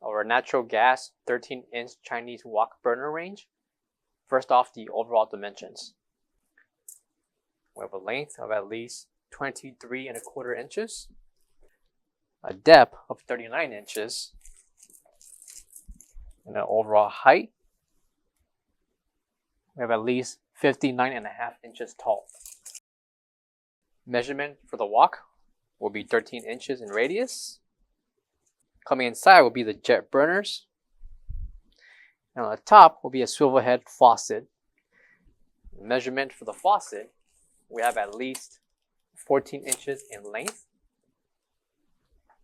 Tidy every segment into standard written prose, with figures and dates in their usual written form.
our natural gas 13-inch Chinese wok burner range. First off, the overall dimensions. We have a length of at least 23¼ inches, a depth of 39 inches, and an overall height we have at least 59.5 inches tall. Measurement for the wok will be 13 inches in radius. Coming inside will be the jet burners. And on the top will be a swivel head faucet. Measurement for the faucet, we have at least 14 inches in length.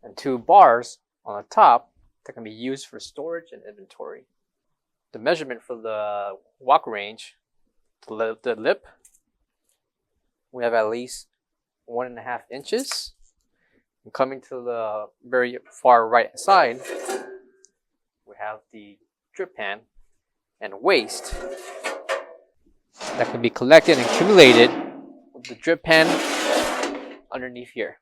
And 2 bars on the top that can be used for storage and inventory. The measurement for the wok range, the lip, we have at least 1.5 inches. And coming to the very far right side, we have the drip pan and waste that can be collected and accumulated with the drip pan underneath here.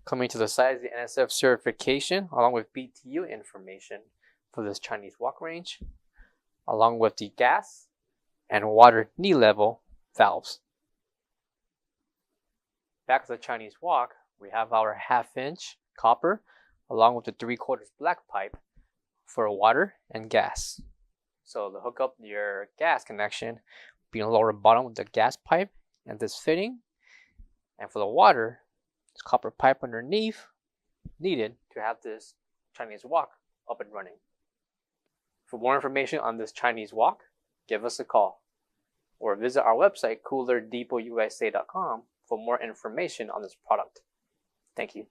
Coming to the side is the NSF certification along with BTU information for this Chinese wok range, along with the gas and water knee level valves. Back of the Chinese wok, we have our 1/2 inch copper along with the 3/4 black pipe for water and gas. So to hook up your gas connection, be in the lower bottom with the gas pipe and this fitting. And for the water, this copper pipe underneath needed to have this Chinese wok up and running. For more information on this Chinese wok, give us a call or visit our website coolerdepotusa.com for more information on this product. Thank you.